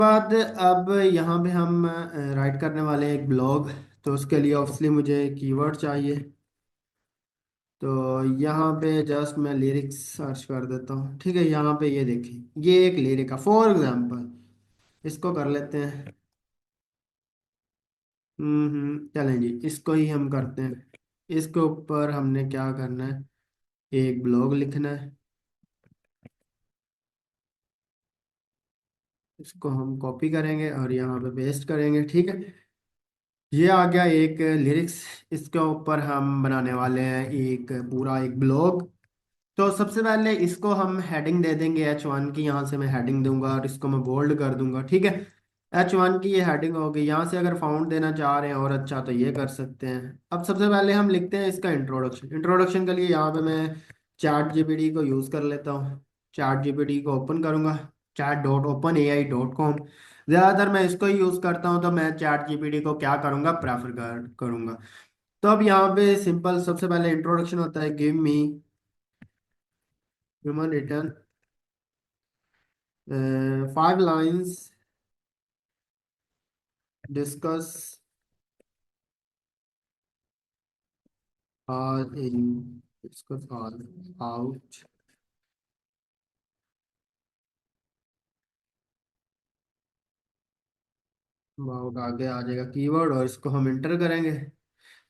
बाद अब यहाँ पे हम राइट करने वाले हैं एक ब्लॉग। तो उसके लिए ऑब्वियसली मुझे कीवर्ड चाहिए। तो यहाँ पे जस्ट मैं लिरिक्स सर्च कर देता हूँ। ठीक है, यहाँ पे ये देखिए, ये एक लिरिक है फॉर एग्जाम्पल। इसको कर लेते हैं। चलें जी, इसको ही हम करते हैं। इसके ऊपर हमने क्या करना है, एक ब्लॉग लिखना है। इसको हम कॉपी करेंगे और यहाँ पे पेस्ट करेंगे। ठीक है, ये आ गया एक लिरिक्स। इसके ऊपर हम बनाने वाले हैं एक पूरा एक ब्लॉग। तो सबसे पहले इसको हम हेडिंग दे देंगे H1 की। यहाँ से मैं हेडिंग दूंगा और इसको मैं बोल्ड कर दूंगा। ठीक है, H1 की ये हेडिंग होगी। यहाँ से अगर फाउंड देना चाह रहे हैं और अच्छा तो ये कर सकते हैं। अब सबसे पहले हम लिखते हैं इसका इंट्रोडक्शन। इंट्रोडक्शन के लिए यहाँ पे मैं चैट जीपीटी को यूज़ कर लेता हूँ। चैट जीपीटी को ओपन करूंगा, chat.openai.com। ज़्यादातर मैं इसको ही यूज़ करता हूँ, तो मैं चैट जीपीटी को क्या करूँगा, प्रेफर करूँगा। तो अब यहाँ पे सिंपल सबसे पहले इंट्रोडक्शन होता है, give me human return 5 lines, discuss all in, discuss all out about। आगे आ जाएगा कीवर्ड और इसको हम इंटर करेंगे।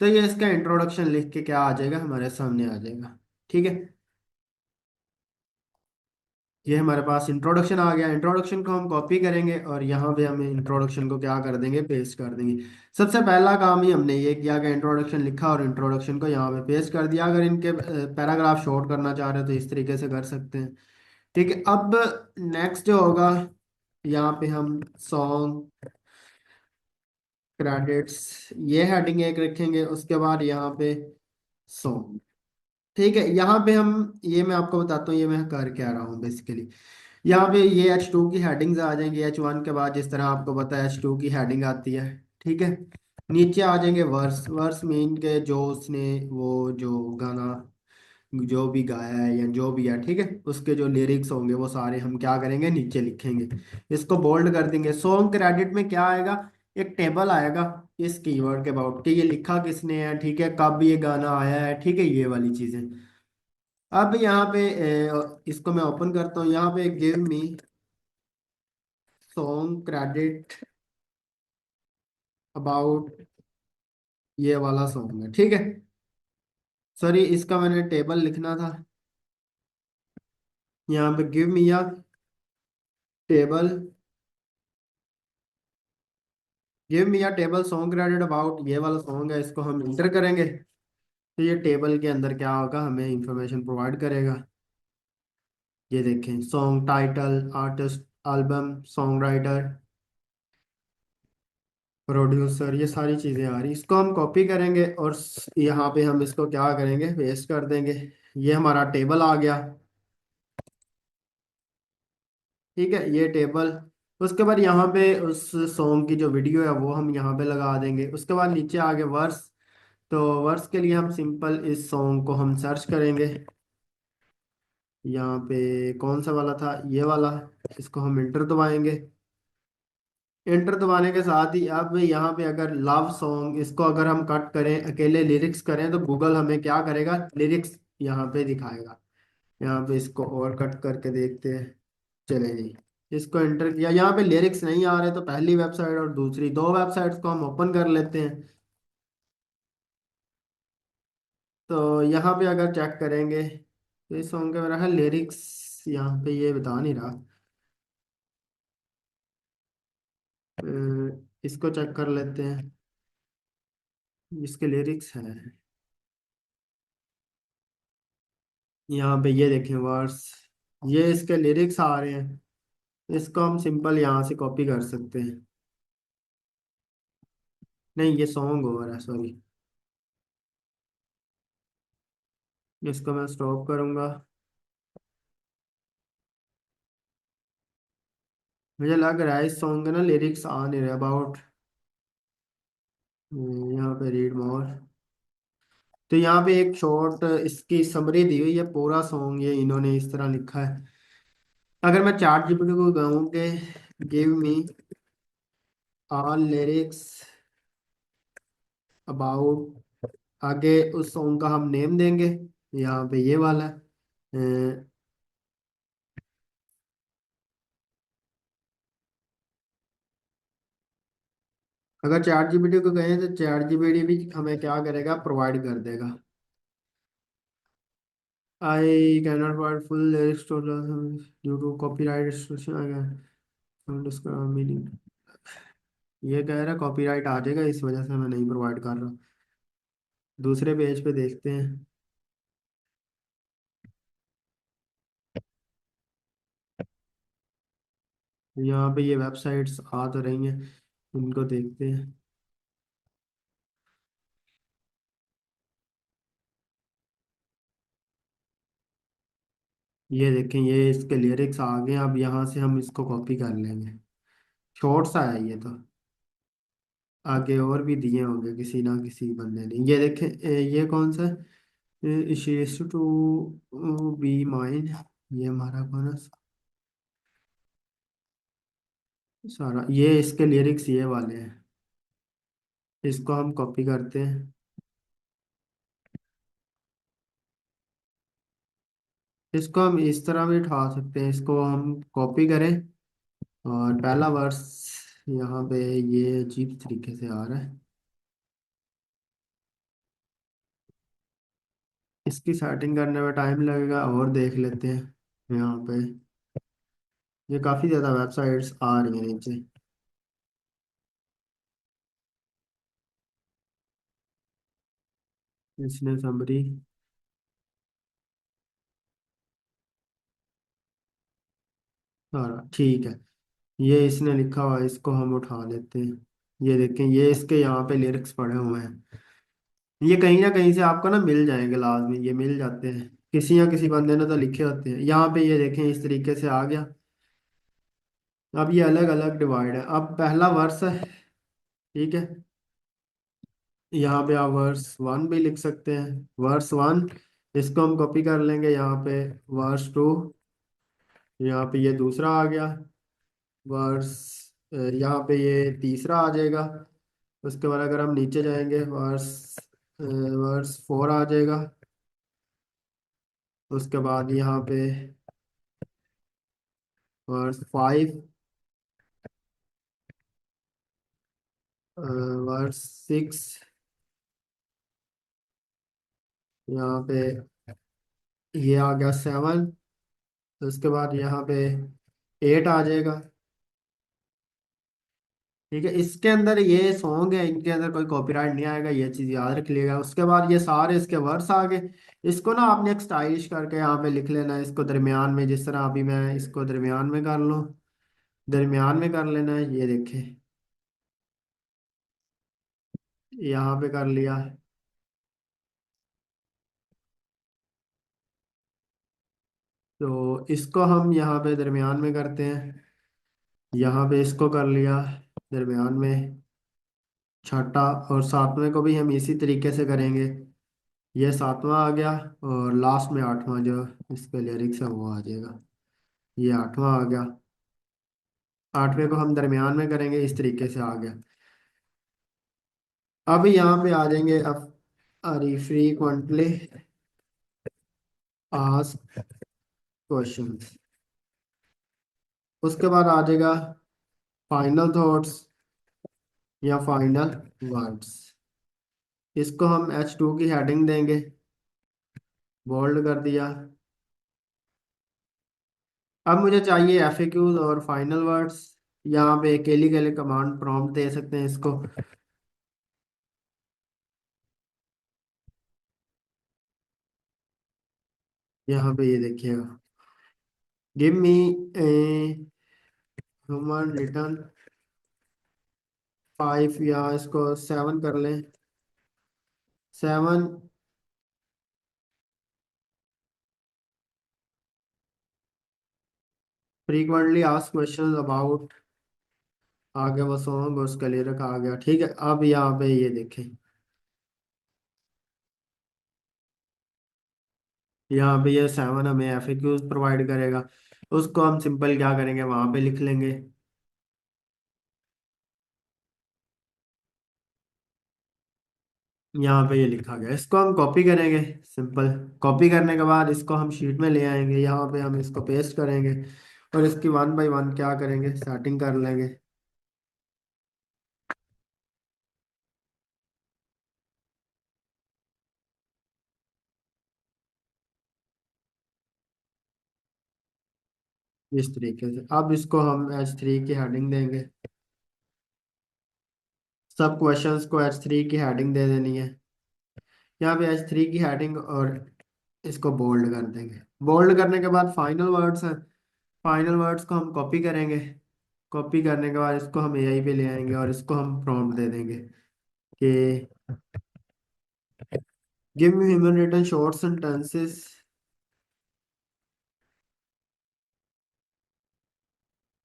तो ये इसका इंट्रोडक्शन लिख के क्या आ जाएगा, हमारे सामने आ जाएगा। ठीक है, ये हमारे पास इंट्रोडक्शन आ गया। इंट्रोडक्शन को हम कॉपी करेंगे और यहाँ पे हम इंट्रोडक्शन को क्या कर देंगे, पेस्ट कर देंगे। सबसे पहला काम ही हमने ये किया कि इंट्रोडक्शन लिखा और इंट्रोडक्शन को यहाँ पे पेस्ट कर दिया। अगर इनके पैराग्राफ शॉर्ट करना चाह रहे हो तो इस तरीके से कर सकते हैं। ठीक है, अब नेक्स्ट जो होगा, यहाँ पे हम सॉन्ग क्रेडिट्स, ये हेडिंग एक रखेंगे। उसके बाद यहाँ पे सॉन्ग। ठीक है, यहाँ पे हम, ये मैं आपको बताता हूँ ये मैं कर क्या रहा हूँ बेसिकली। यहाँ पे ये H2 की हेडिंग्स आ जाएंगी। H1 के बाद जिस तरह आपको पता है H2 की हेडिंग आती है। ठीक है, नीचे आ जाएंगे वर्स। वर्स मीन के जो उसने वो जो गाना जो भी गाया है या जो भी है, ठीक है, उसके जो लिरिक्स होंगे वो सारे हम क्या करेंगे, नीचे लिखेंगे। इसको बोल्ड कर देंगे। सॉन्ग क्रेडिट में क्या आएगा, एक टेबल आएगा इस कीवर्ड के अबाउट कि ये लिखा किसने है, ठीक है, कब ये गाना आया है, ठीक है, ये वाली चीजें। अब यहाँ पे इसको मैं ओपन करता हूँ। यहाँ पे give me song credit about, ये वाला सॉन्ग है। ठीक है, सॉरी, इसका मैंने टेबल लिखना था। यहाँ पे गिव मी या टेबल, गिव मी या टेबल सॉन्ग क्रेडिट अबाउट, ये वाला सॉन्ग है। इसको हम इंटर करेंगे तो ये टेबल के अंदर क्या होगा, हमें इंफॉर्मेशन प्रोवाइड करेगा। ये देखें, song title, artist, album, song writer, producer, ये सारी चीजें आ रही। इसको हम कॉपी करेंगे और यहाँ पे हम इसको क्या करेंगे, पेस्ट कर देंगे। ये हमारा टेबल आ गया। ठीक है, ये टेबल। उसके बाद यहाँ पे उस सॉन्ग की जो वीडियो है वो हम यहाँ पे लगा देंगे। उसके बाद नीचे आगे वर्स। तो वर्स के लिए हम सिंपल इस सॉन्ग को हम सर्च करेंगे। यहाँ पे कौन सा वाला था, ये वाला। इसको हम इंटर दबाएंगे। इंटर दबाने के साथ ही अब यहाँ पे अगर लव सॉन्ग, इसको अगर हम कट करें, अकेले लिरिक्स करें, तो गूगल हमें क्या करेगा, लिरिक्स यहाँ पे दिखाएगा। यहाँ पे इसको और कट करके देखते हैं। चले जी, इसको एंटर किया। यहाँ पे लिरिक्स नहीं आ रहे तो पहली वेबसाइट और दूसरी दो वेबसाइट्स को हम ओपन कर लेते हैं। तो यहाँ पे अगर चेक करेंगे तो इस सॉन्ग का मेरा है लिरिक्स, यहाँ पे ये बता नहीं रहा। इसको चेक कर लेते हैं, इसके लिरिक्स हैं। यहाँ पे ये देखें वर्स, ये इसके लिरिक्स आ रहे हैं। इसको हम सिंपल यहाँ से कॉपी कर सकते हैं। नहीं, ये सॉन्ग ओवर है, सॉरी। इसको मैं स्टॉप करूंगा। मुझे लग रहा है इस सॉन्ग के ना लिरिक्स आ नहीं रहे अबाउट। यहाँ पे रीड मोर। तो यहाँ पे एक शॉर्ट इसकी समरी दी हुई है। पूरा सॉन्ग ये इन्होंने इस तरह लिखा है। अगर मैं चैट जीपीटी को कहूँ कि give me all lyrics about, आगे उस सॉन्ग का हम नेम देंगे, यहाँ पे ये वाला है। अगर चैट जीपीटी को कहें तो चैट जीपीटी भी हमें क्या करेगा, प्रोवाइड कर देगा। I cannot provide full lyrics to due to copyright restriction meaning. ये कह रहा है कॉपीराइट आ जाएगा, इस वजह से मैं नहीं प्रोवाइड कर रहा। दूसरे पेज पे देखते हैं। यहाँ पे ये वेबसाइट्स आ तो रही हैं, इनको देखते हैं। ये देखें, ये इसके लिरिक्स आ गए। अब यहाँ से हम इसको कॉपी कर लेंगे। शॉर्ट सा है ये तो, आगे और भी दिए होंगे किसी ना किसी बंदे ने। ये देखें, ये कौन सा है, शी टू बी माइन। ये हमारा कौन है, सारा ये इसके लिरिक्स ये वाले हैं। इसको हम कॉपी करते हैं। इसको हम इस तरह भी उठा सकते हैं, इसको हम कॉपी करें और पहला वर्स यहाँ पे ये अजीब तरीके से आ रहा है। इसकी सेटिंग करने में टाइम लगेगा, और देख लेते हैं यहाँ पे। ये काफ़ी ज़्यादा वेबसाइट्स आ रही हैं नीचे। इसने समरी सारा ठीक है। ये इसने लिखा हुआ है, इसको हम उठा लेते हैं। ये देखें, ये इसके यहाँ पे लिरिक्स पड़े हुए हैं। ये कहीं ना कहीं से आपको ना मिल जाएंगे, लाजमी ये मिल जाते हैं। किसी या किसी बंदे ने तो लिखे होते हैं। यहाँ पे ये देखें, इस तरीके से आ गया। अब ये अलग अलग डिवाइड है। अब पहला वर्स है, ठीक है। यहाँ पे आप वर्स वन भी लिख सकते हैं, वर्स वन। इसको हम कॉपी कर लेंगे यहाँ पे। वर्स टू, यहाँ पे ये दूसरा आ गया। वर्स यहाँ पे ये तीसरा आ जाएगा। उसके बाद अगर हम नीचे जाएंगे, वर्स फोर आ जाएगा। उसके बाद यहाँ पे वर्स फाइव, वर्स सिक्स, यहाँ पे ये आ गया सेवन। उसके बाद यहाँ पे एट आ जाएगा। ठीक है, इसके अंदर ये सॉन्ग है, इनके अंदर कोई कॉपीराइट नहीं आएगा, ये चीज याद रख लिएगा। उसके बाद ये सारे इसके वर्स आ गए। इसको ना आपने एक स्टाइलिश करके यहाँ पे लिख लेना है, इसको दरमियान में, जिस तरह अभी मैं इसको दरमियान में कर लूँ। दरमियान में कर लेना है, ये देखें, यहाँ पे कर लिया। तो इसको हम यहाँ पे दरमियान में करते हैं। यहाँ पे इसको कर लिया दरमियान में, छठा। और सातवें को भी हम इसी तरीके से करेंगे। ये सातवां आ गया। और लास्ट में आठवां जो इसके लिरिक्स है वो आ जाएगा। ये आठवां आ गया। आठवें को हम दरमियान में करेंगे, इस तरीके से आ गया। अब यहाँ पे आ जाएंगे। अब आर फ्रीक्वेंटली आस्क क्वेश्चंस। उसके बाद आ जाएगा फाइनल थॉट्स या फाइनल वर्ड्स। इसको हम H2 की हेडिंग देंगे, बोल्ड कर दिया। अब मुझे चाहिए FAQs और फाइनल वर्ड्स। यहाँ पे अकेली के लिए कमांड प्रॉम्प्ट दे सकते हैं इसको। यहाँ पे ये देखिएगा, give me a human return five, या इसको सेवन कर लें। Seven frequently ask questions about, आगे वो सॉन्ग और उसका लिरिक आ गया। ठीक है, अब यहाँ पे ये देखें, यहाँ पे ये सेवन हमें FAQs प्रोवाइड करेगा। उसको हम सिंपल क्या करेंगे, वहाँ पे लिख लेंगे। यहाँ पे ये लिखा गया, इसको हम कॉपी करेंगे। सिंपल। कॉपी करने के बाद इसको हम शीट में ले आएंगे, यहाँ पे हम इसको पेस्ट करेंगे और इसकी वन बाय वन क्या करेंगे, सेटिंग कर लेंगे। इस तरीके से अब इसको हम H3 की हेडिंग देंगे। सब क्वेश्चंस को H3 की हेडिंग दे देनी है। यहाँ पे H3 की हेडिंग और इसको बोल्ड कर देंगे। बोल्ड करने के बाद फाइनल वर्ड्स हैं, फाइनल वर्ड्स को हम कॉपी करेंगे। कॉपी करने के बाद इसको हम एआई पे ले आएंगे और इसको हम प्रॉम्प्ट दे देंगे कि give me human written short sentences,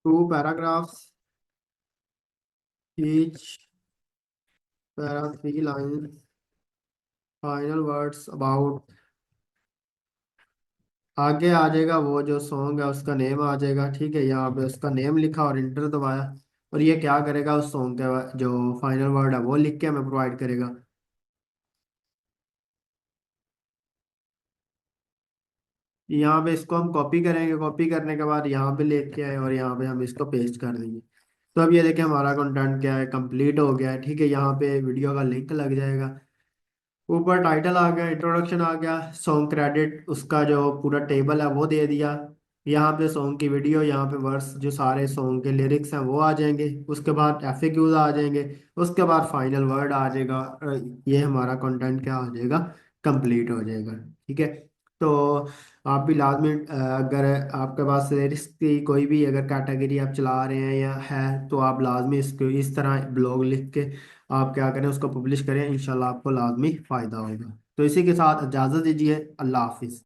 two paragraphs, each para three lines, final words about. आगे आ जाएगा वो जो सॉन्ग है उसका नेम आ जाएगा, ठीक है। यहाँ पे उसका नेम लिखा और इंटर दबाया और ये क्या करेगा, उस सॉन्ग का जो फाइनल वर्ड है वो लिख के हमें प्रोवाइड करेगा। यहाँ पे इसको हम कॉपी करेंगे, कॉपी करने के बाद यहाँ पे लेके आए और यहाँ पे हम इसको पेस्ट कर देंगे। तो अब ये देखिए हमारा कंटेंट क्या है, कंप्लीट हो गया है, ठीक है। यहाँ पे वीडियो का लिंक लग जाएगा, ऊपर टाइटल आ गया, इंट्रोडक्शन आ गया, सॉन्ग क्रेडिट उसका जो पूरा टेबल है वो दे दिया। यहाँ पे सॉन्ग की वीडियो, यहाँ पे वर्स जो सारे सॉन्ग के लिरिक्स हैं वो आ जाएंगे। उसके बाद FAQs आ जाएंगे। उसके बाद फाइनल वर्ड आ जाएगा। ये हमारा कंटेंट क्या हो जाएगा, कंप्लीट हो जाएगा, ठीक है। तो आप भी लाजमी अगर आपके पास लिरिक्स की कोई भी अगर कैटेगरी आप चला रहे हैं या है तो आप लाजमी इसको इस तरह ब्लॉग लिख के आप क्या करें, उसको पब्लिश करें, इंशाल्लाह आपको लाजमी फ़ायदा होगा। तो इसी के साथ इजाज़त दीजिए, अल्लाह हाफिज़।